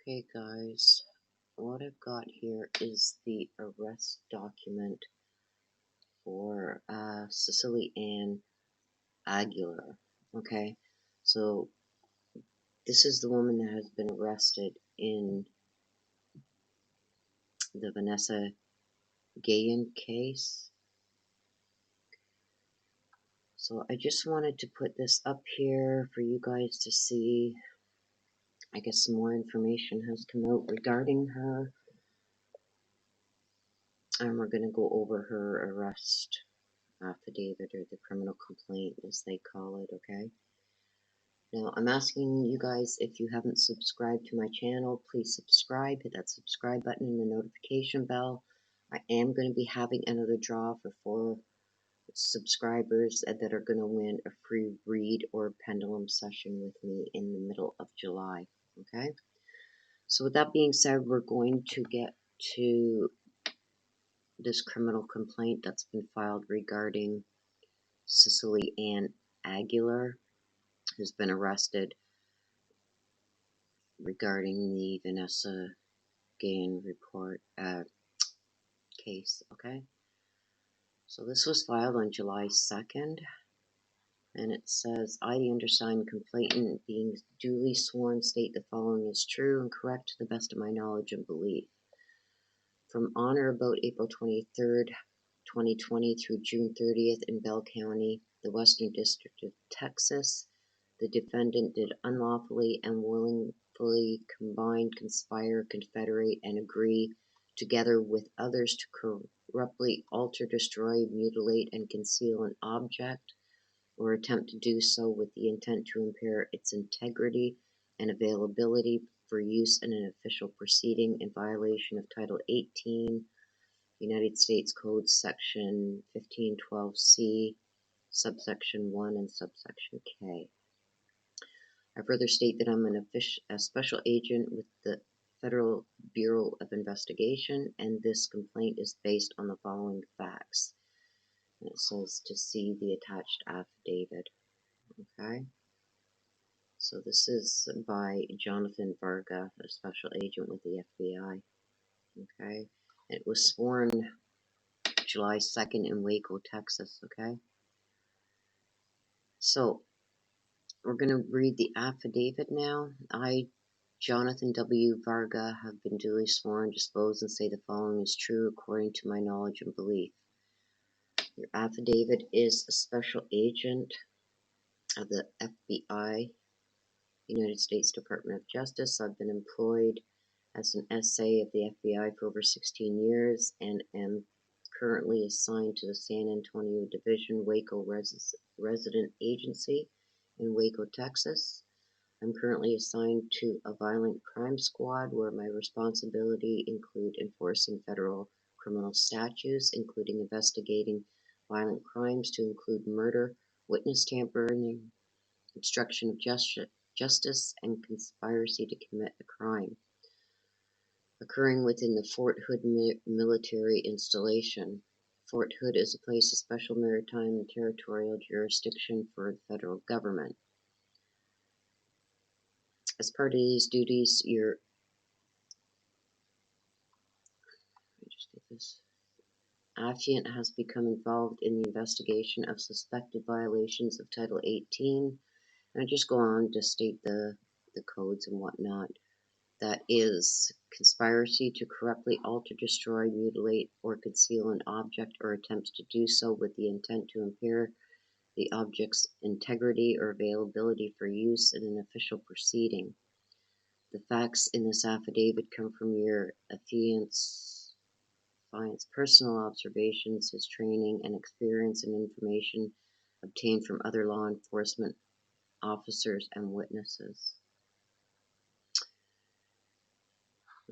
Okay guys, what I've got here is the arrest document for Cecily Aguilar. Okay, so this is the woman that has been arrested in the Vanessa Guillen case. So I just wanted to put this up here for you guys to see. I guess some more information has come out regarding her, and we're going to go over her arrest affidavit, or the criminal complaint as they call it. Okay, now I'm asking you guys, if you haven't subscribed to my channel, please subscribe. Hit that subscribe button and the notification bell. I am going to be having another draw for 4 subscribers that are going to win a free read or pendulum session with me in the middle of July. Okay, so with that being said, we're going to get to this criminal complaint that's been filed regarding Cecily Aguilar, who's been arrested regarding the Vanessa Guillen report case. Okay, so this was filed on July 2nd, and it says, I, the undersigned complainant, being duly sworn, state the following is true and correct to the best of my knowledge and belief. From on or about April 23rd, 2020 through June 30th in Bell County, the Western District of Texas, the defendant did unlawfully and willfully combine, conspire, confederate, and agree, together with others, to corruptly alter, destroy, mutilate, and conceal an object, or attempt to do so with the intent to impair its integrity and availability for use in an official proceeding in violation of Title 18, United States Code Section 1512C, subsection 1 and subsection K. I further state that I'm a special agent with the Federal Bureau of Investigation, and this complaint is based on the following facts. And it says to see the attached affidavit. Okay, so this is by Jonathan Varga, a special agent with the FBI. Okay, it was sworn July 2nd in Waco, Texas. Okay, so we're going to read the affidavit now. I, Jonathan W. Varga, have been duly sworn, dispose, and say the following is true according to my knowledge and belief. Your affidavit is a special agent of the FBI, United States Department of Justice. I've been employed as an SA of the FBI for over 16 years and am currently assigned to the San Antonio Division Waco Resident Agency in Waco, Texas. I'm currently assigned to a violent crime squad where my responsibility include enforcing federal criminal statutes, including investigating violent crimes to include murder, witness tampering, obstruction of justice, and conspiracy to commit a crime occurring within the Fort Hood military installation. Fort Hood is a place of special maritime and territorial jurisdiction for the federal government. As part of these duties, your affiant has become involved in the investigation of suspected violations of Title 18, and I just go on to state the codes and whatnot. That is conspiracy to corruptly alter, destroy, mutilate, or conceal an object, or attempts to do so with the intent to impair the object's integrity or availability for use in an official proceeding. The facts in this affidavit come from your affiant's personal observations, his training and experience, and information obtained from other law enforcement officers and witnesses.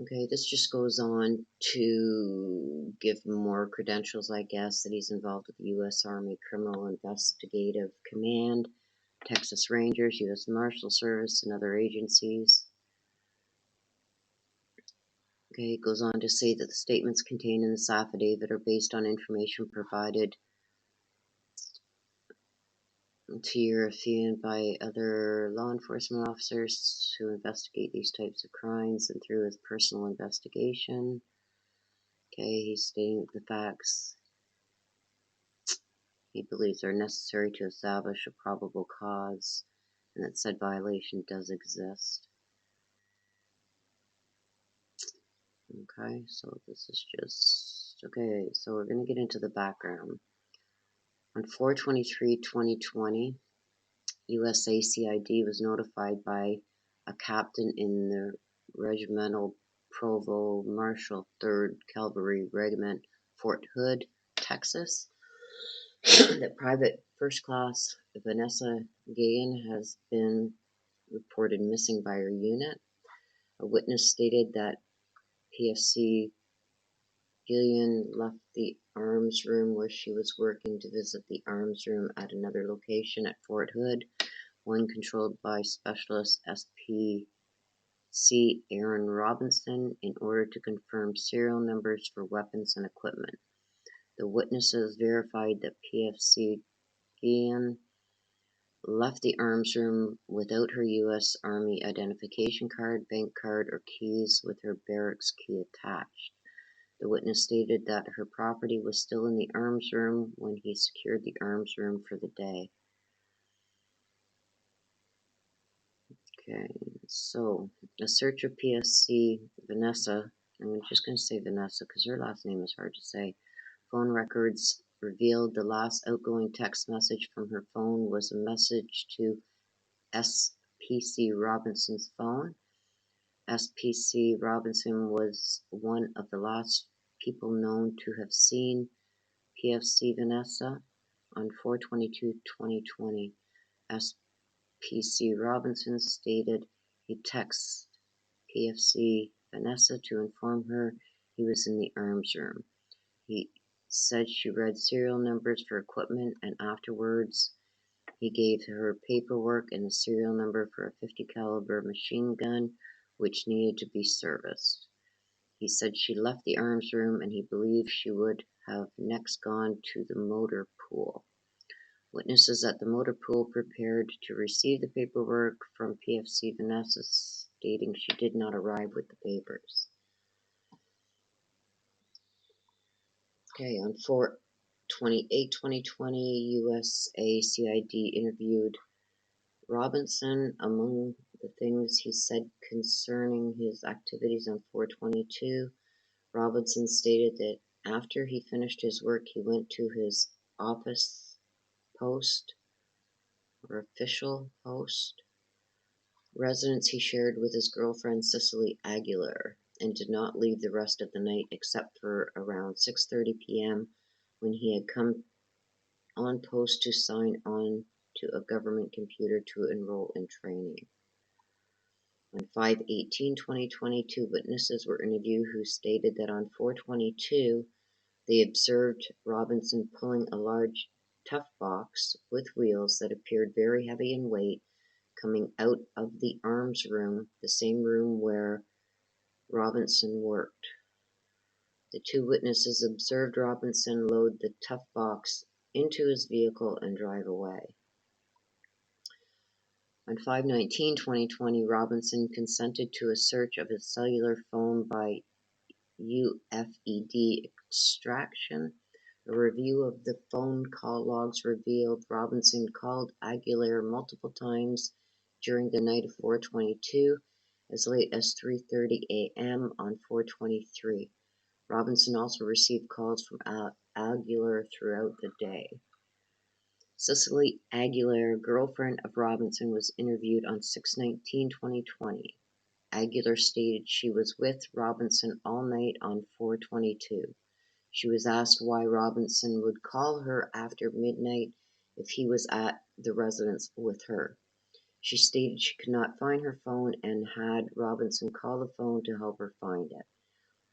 Okay, this just goes on to give more credentials, I guess, that he's involved with the U.S. Army Criminal Investigative Command, Texas Rangers, U.S. Marshal Service, and other agencies. Okay, it goes on to say that the statements contained in this affidavit are based on information provided to European by other law enforcement officers who investigate these types of crimes and through his personal investigation. Okay, he's stating the facts he believes are necessary to establish a probable cause and that said violation does exist. Okay, so this is just, okay, so we're going to get into the background. On 4/23/2020, USACID was notified by a captain in the Regimental Provost Marshal 3rd Cavalry Regiment, Fort Hood, Texas, that Private First Class Vanessa Guillen has been reported missing by her unit. A witness stated that PFC Guillen left the arms room where she was working to visit the arms room at another location at Fort Hood, one controlled by Specialist SPC Aaron Robinson, in order to confirm serial numbers for weapons and equipment. The witnesses verified that PFC Guillen left the arms room without her U.S. Army identification card, bank card, or keys, with her barracks key attached. The witness stated that her property was still in the arms room when he secured the arms room for the day. Okay, so a search of PSC Vanessa, I'm just going to say Vanessa because her last name is hard to say, phone records revealed the last outgoing text message from her phone was a message to SPC Robinson's phone. SPC Robinson was one of the last people known to have seen PFC Vanessa on 4/22/2020. SPC Robinson stated he texted PFC Vanessa to inform her he was in the arms room. He said she read serial numbers for equipment, and afterwards he gave her paperwork and a serial number for a .50 caliber machine gun which needed to be serviced. He said she left the arms room and he believed she would have next gone to the motor pool. Witnesses at the motor pool prepared to receive the paperwork from PFC Vanessa, stating she did not arrive with the papers. Okay, on 4/28/2020, USACID interviewed Robinson. Among the things he said concerning his activities on 4/22, Robinson stated that after he finished his work, he went to his office post or official post residence he shared with his girlfriend Cecily Aguilar, and did not leave the rest of the night except for around 6:30 p.m. when he had come on post to sign on to a government computer to enroll in training. On 5/18/2020, two witnesses were interviewed who stated that on 4/22 they observed Robinson pulling a large tough box with wheels that appeared very heavy in weight coming out of the arms room, the same room where Robinson worked. The two witnesses observed Robinson load the tough box into his vehicle and drive away. On 5/19/2020, Robinson consented to a search of his cellular phone by UFED extraction. A review of the phone call logs revealed Robinson called Aguilar multiple times during the night of 4/22, as late as 3:30 a.m. on 4/23. Robinson also received calls from Aguilar throughout the day. Cecily Aguilar, girlfriend of Robinson, was interviewed on 6/19/2020. Aguilar stated she was with Robinson all night on 4/22. She was asked why Robinson would call her after midnight if he was at the residence with her. She stated she could not find her phone and had Robinson call the phone to help her find it.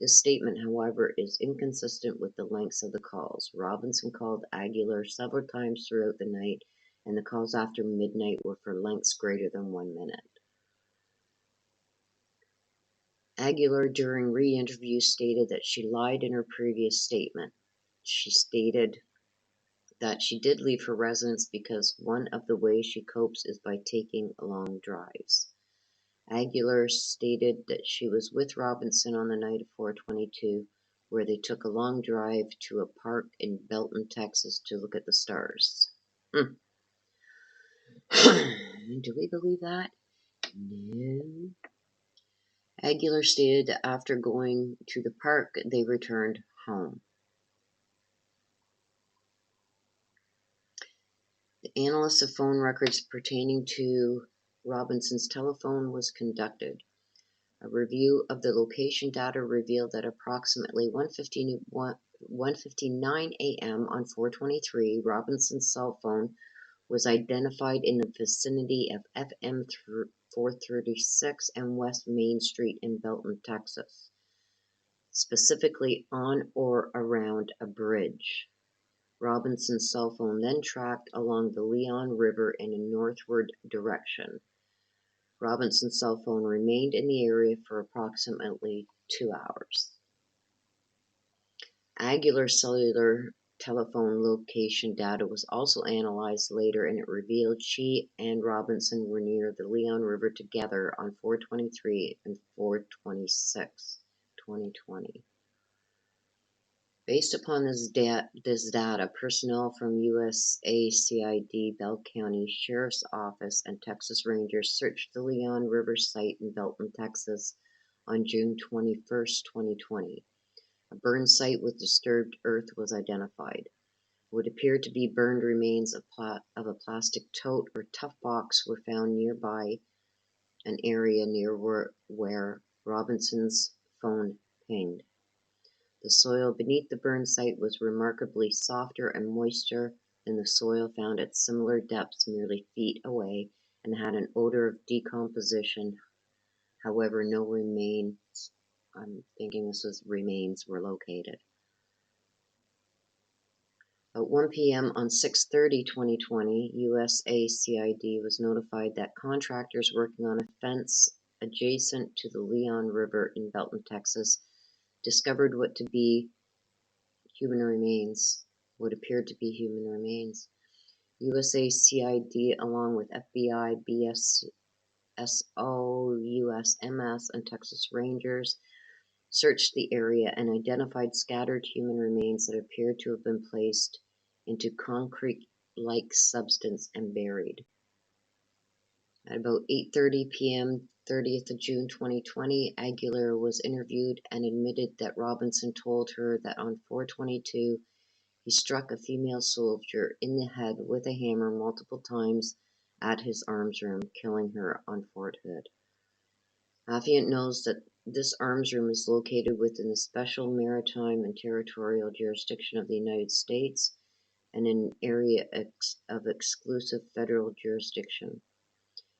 This statement, however, is inconsistent with the lengths of the calls. Robinson called Aguilar several times throughout the night, and the calls after midnight were for lengths greater than 1 minute. Aguilar, during re-interview, stated that she lied in her previous statement. She stated that she did leave her residence because one of the ways she copes is by taking long drives. Aguilar stated that she was with Robinson on the night of 4/22, where they took a long drive to a park in Belton, Texas to look at the stars. Do we believe that? No. Aguilar stated that after going to the park, they returned home. The analysis of phone records pertaining to Robinson's telephone was conducted. A review of the location data revealed that approximately 1:59 a.m. on 4/23, Robinson's cell phone was identified in the vicinity of FM 436 and West Main Street in Belton, Texas, specifically on or around a bridge. Robinson's cell phone then tracked along the Leon River in a northward direction. Robinson's cell phone remained in the area for approximately 2 hours. Aguilar's cellular telephone location data was also analyzed later, and it revealed she and Robinson were near the Leon River together on 4/23 and 4/26/2020. Based upon this data, personnel from USACID, Bell County Sheriff's Office, and Texas Rangers searched the Leon River site in Belton, Texas on June 21, 2020. A burned site with disturbed earth was identified. What appeared to be burned remains of a plastic tote or tough box were found nearby an area near where Robinson's phone pinged. The soil beneath the burn site was remarkably softer and moister than the soil found at similar depths merely feet away, and had an odor of decomposition. However, no remains, I'm thinking this was remains, were located. At 1 p.m. on 6/30/2020, USACID was notified that contractors working on a fence adjacent to the Leon River in Belton, Texas, discovered what appeared to be human remains. USACID, along with FBI, BSO, USMS, and Texas Rangers, searched the area and identified scattered human remains that appeared to have been placed into concrete-like substance and buried. At about 8:30 p.m., 30th of June 2020, Aguilar was interviewed and admitted that Robinson told her that on 4/22, he struck a female soldier in the head with a hammer multiple times at his arms room, killing her on Fort Hood. Affiant knows that this arms room is located within the special maritime and territorial jurisdiction of the United States and an area of exclusive federal jurisdiction.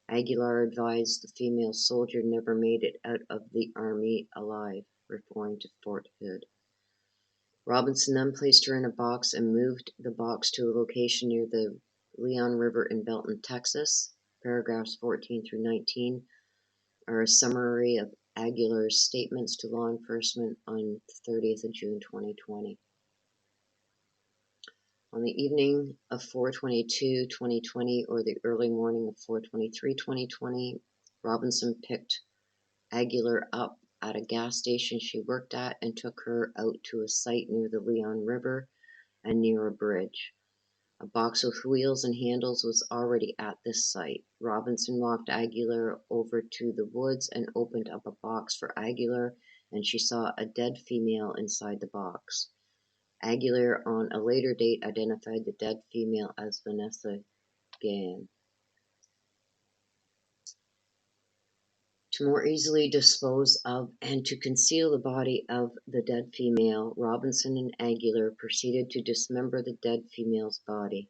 Aguilar advised the female soldier never made it out of the Army alive, referring to Fort Hood. Robinson then placed her in a box and moved the box to a location near the Leon River in Belton, Texas. Paragraphs 14 through 19 are a summary of Aguilar's statements to law enforcement on the 30th of June 2020. On the evening of 4/22/2020 or the early morning of 4/23/2020, Robinson picked Aguilar up at a gas station she worked at and took her out to a site near the Leon River and near a bridge. A box with wheels and handles was already at this site. Robinson walked Aguilar over to the woods and opened up a box for Aguilar, and she saw a dead female inside the box. Aguilar, on a later date, identified the dead female as Vanessa Guillen. To more easily dispose of and to conceal the body of the dead female, Robinson and Aguilar proceeded to dismember the dead female's body.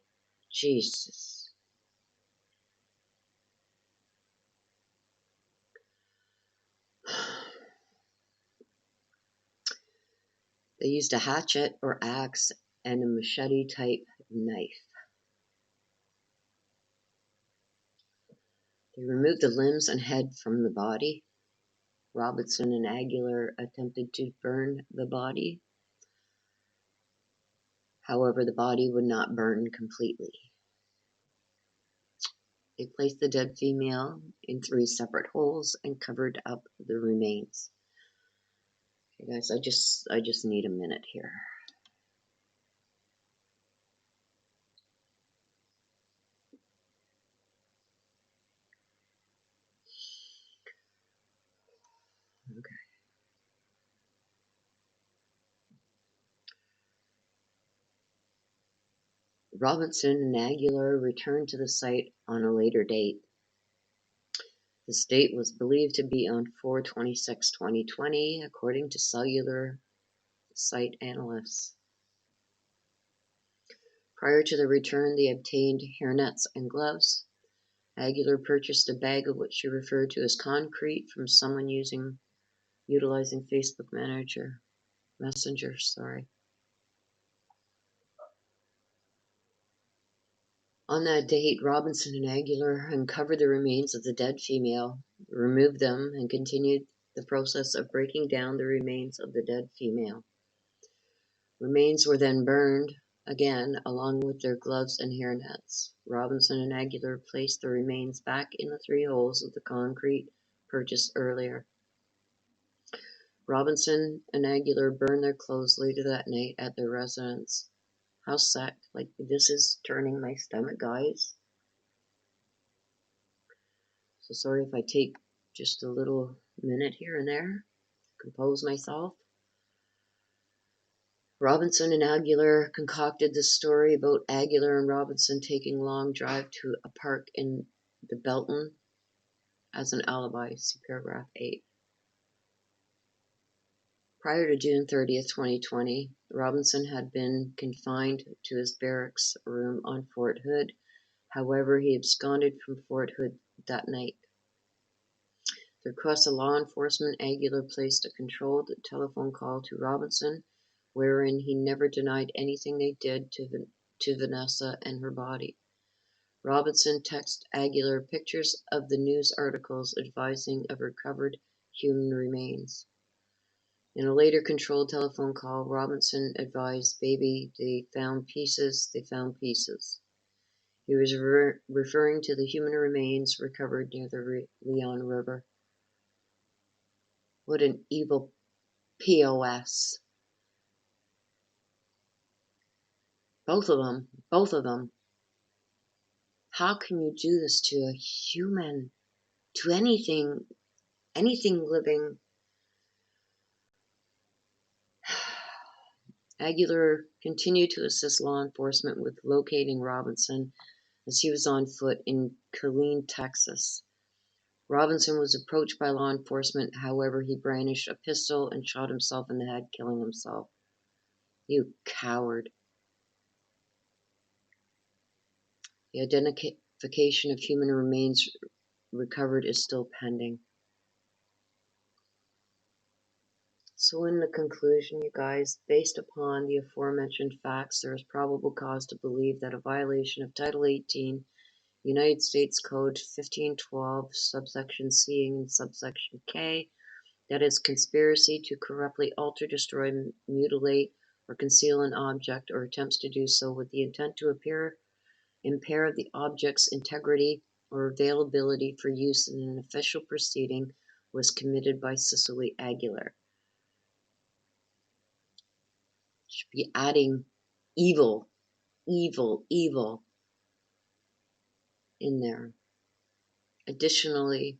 Jesus. They used a hatchet or axe and a machete-type knife. They removed the limbs and head from the body. Robinson and Aguilar attempted to burn the body. However, the body would not burn completely. They placed the dead female in 3 separate holes and covered up the remains. Okay, guys, I just need a minute here. Okay. Robinson and Aguilar returned to the site on a later date. This date was believed to be on 4/26/2020, according to cellular site analysts. Prior to the return, they obtained hairnets and gloves. Aguilar purchased a bag of what she referred to as concrete from someone utilizing Facebook Messenger. On that date, Robinson and Aguilar uncovered the remains of the dead female, removed them, and continued the process of breaking down the remains of the dead female. Remains were then burned again, along with their gloves and hairnets. Robinson and Aguilar placed the remains back in the 3 holes of the concrete purchased earlier. Robinson and Aguilar burned their clothes later that night at their residence. How sick. Like, this is turning my stomach, guys. So sorry if I take just a little minute here and there to compose myself. Robinson and Aguilar concocted this story about Aguilar and Robinson taking a long drive to a park in the Belton as an alibi. See paragraph 8. Prior to June 30th, 2020, Robinson had been confined to his barracks room on Fort Hood. However, he absconded from Fort Hood that night. At the request of law enforcement, Aguilar placed a controlled telephone call to Robinson, wherein he never denied anything they did to Vanessa and her body. Robinson texted Aguilar pictures of the news articles advising of recovered human remains. In a later controlled telephone call, Robinson advised, "Baby, they found pieces, they found pieces." He was referring to the human remains recovered near the Leon River. What an evil POS. Both of them. How can you do this to a human? To anything living? Aguilar continued to assist law enforcement with locating Robinson as he was on foot in Killeen, Texas. Robinson was approached by law enforcement, however, he brandished a pistol and shot himself in the head, killing himself. You coward. The identification of human remains recovered is still pending. So in the conclusion, you guys, based upon the aforementioned facts, there is probable cause to believe that a violation of Title 18, United States Code 1512, subsection C and subsection K, that is conspiracy to corruptly alter, destroy, mutilate, or conceal an object, or attempts to do so with the intent to impair the object's integrity or availability for use in an official proceeding, was committed by Cecily Aguilar. Should be adding evil in there. Additionally,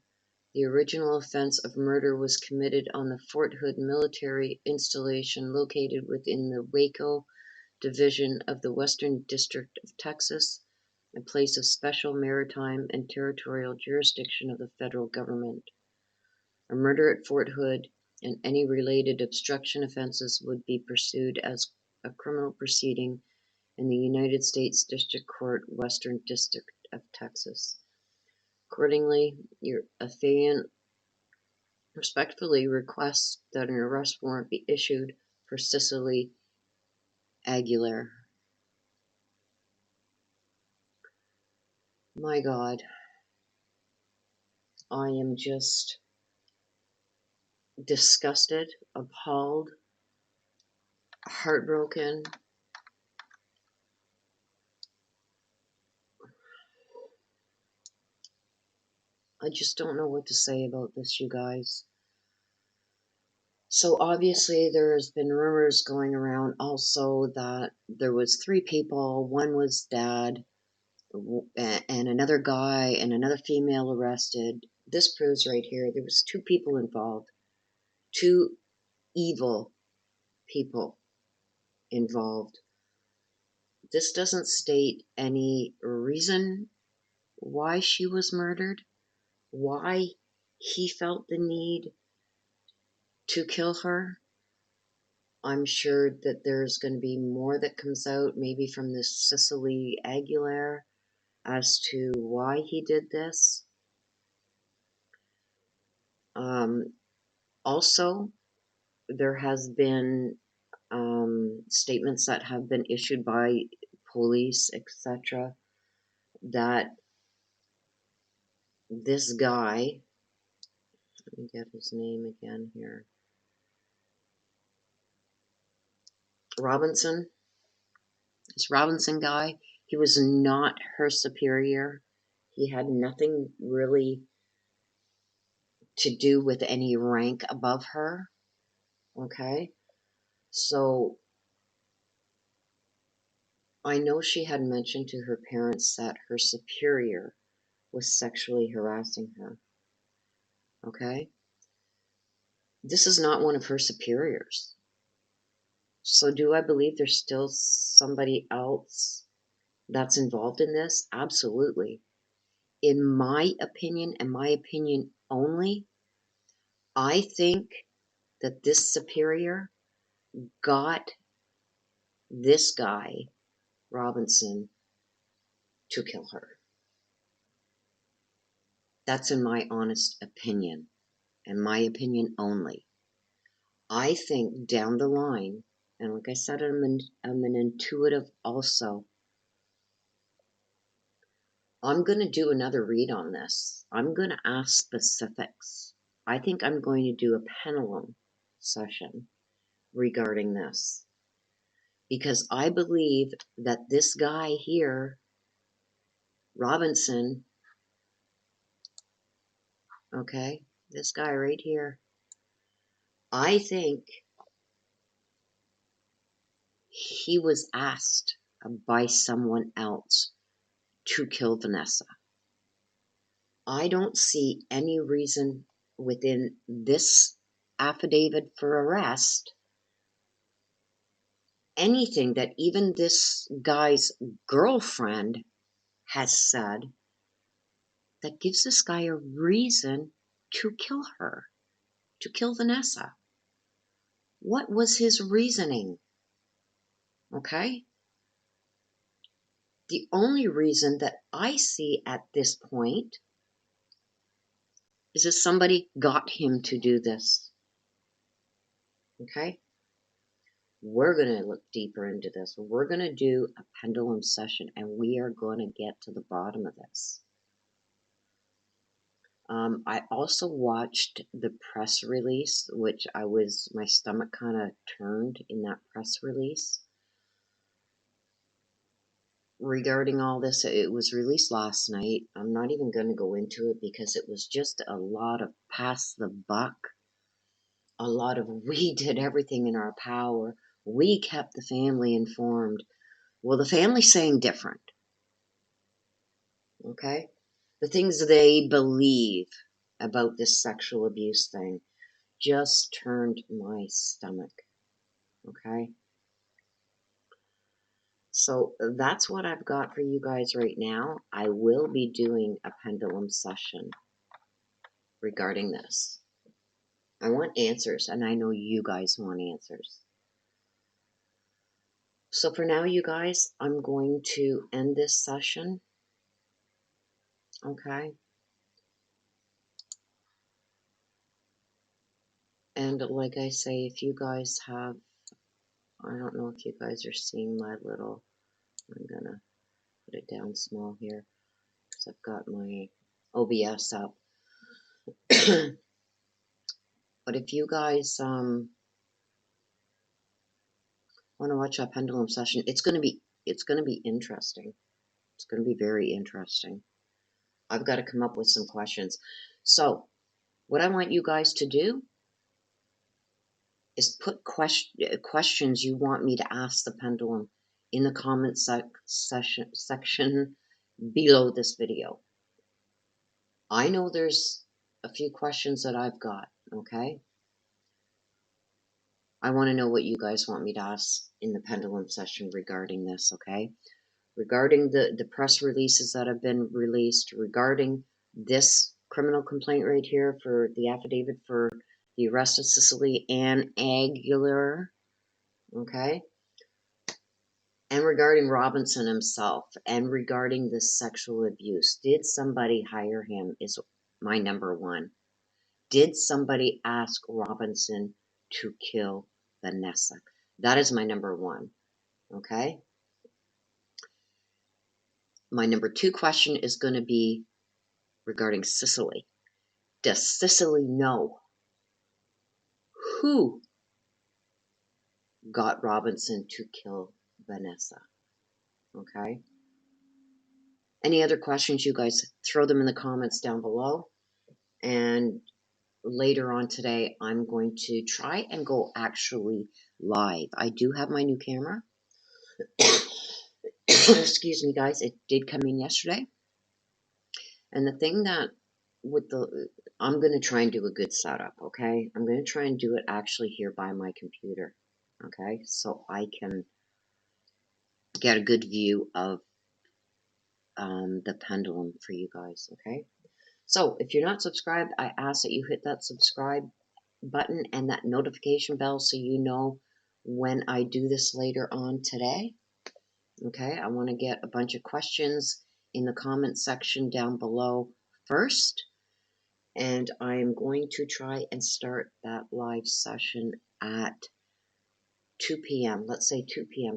the original offense of murder was committed on the Fort Hood military installation located within the Waco Division of the Western District of Texas, a place of special maritime and territorial jurisdiction of the federal government. A murder at Fort Hood and any related obstruction offenses would be pursued as a criminal proceeding in the United States District Court, Western District of Texas. Accordingly, your affiant respectfully requests that an arrest warrant be issued for Cecily Aguilar. My God, I am just disgusted, appalled, heartbroken, I just don't know what to say about this, you guys. So obviously there's been rumors going around also that there was 3 people. One was Dad, and another guy and another female arrested. This proves right here there was 2 people involved, 2 evil people involved. This doesn't state any reason why she was murdered, why he felt the need to kill her. I'm sure that there's going to be more that comes out, maybe from this Cecily Aguilar, as to why he did this. Also, there has been statements that have been issued by police, etc., that this guy, let me get his name again here, Robinson, this Robinson guy, he was not her superior. He had nothing really to do with any rank above her. Okay, so I know she had mentioned to her parents that her superior was sexually harassing her. Okay, this is not one of her superiors. So do I believe there's still somebody else that's involved in this? Absolutely. In my opinion, and my opinion only, I think that this superior got this guy, Robinson, to kill her. That's in my honest opinion, and my opinion only. I think down the line, and like I said, I'm an intuitive also. I'm going to do another read on this. I'm going to ask specifics. I think I'm going to do a pendulum session regarding this, because I believe that this guy here, Robinson, okay, this guy right here, I think he was asked by someone else to kill Vanessa. I don't see any reason within this affidavit for arrest, anything that even this guy's girlfriend has said, that gives this guy a reason to kill her, to kill Vanessa. What was his reasoning? Okay? The only reason that I see at this point is that somebody got him to do this. Okay? We're going to look deeper into this. We're going to do a pendulum session, and we are going to get to the bottom of this. I also watched the press release, which my stomach kind of turned in that press release regarding all this. It was released last night. I'm not even going to go into it because it was just a lot of pass the buck, a lot of we did everything in our power. We kept the family informed. Well, the family's saying different. Okay? The things they believe about this sexual abuse thing just turned my stomach. Okay? So that's what I've got for you guys right now. I will be doing a pendulum session regarding this. I want answers, and I know you guys want answers. So for now, you guys, I'm going to end this session. Okay? And like I say, if you guys have, I don't know if you guys are seeing my little, I'm gonna put it down small here because I've got my OBS up. But if you guys want to watch a pendulum session, it's gonna be interesting. It's gonna be very interesting. I've got to come up with some questions. So what I want you guys to do is put questions you want me to ask the pendulum in the comment section below this video. I know there's a few questions that I've got, okay? I want to know what you guys want me to ask in the pendulum session regarding this, okay? Regarding the press releases that have been released, regarding this criminal complaint right here for the affidavit for the arrest of Cecily Aguilar, okay? And regarding Robinson himself, and regarding this sexual abuse. Did somebody hire him is my number one. Did somebody ask Robinson to kill Vanessa? That is my number one, okay? My number two question is going to be regarding Cecily. Does Cecily know who got Robinson to kill Vanessa? Okay. Any other questions, you guys throw them in the comments down below. And later on today, I'm going to try and go actually live. I do have my new camera. Excuse me, guys. It did come in yesterday. And the thing that with the, I'm going to try and do a good setup, okay? I'm going to try and do it actually here by my computer, okay? So I can get a good view of the pendulum for you guys, okay? So if you're not subscribed, I ask that you hit that subscribe button and that notification bell so you know when I do this later on today, okay? I want to get a bunch of questions in the comment section down below first. And I am going to try and start that live session at 2 p.m. Let's say 2 p.m.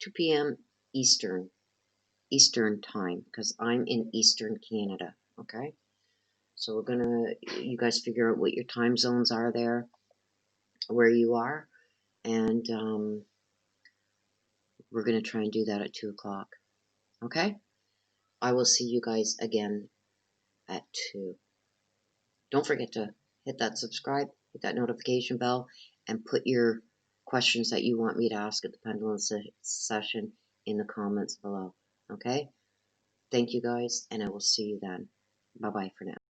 2 p.m. Eastern time, because I'm in Eastern Canada, okay? So we're gonna, you guys figure out what your time zones are there, where you are, and we're gonna try and do that at 2 o'clock, okay? I will see you guys again at 2. Don't forget to hit that subscribe, hit that notification bell, and put your questions that you want me to ask at the pendulum session in the comments below. Okay? Thank you guys, and I will see you then. Bye-bye for now.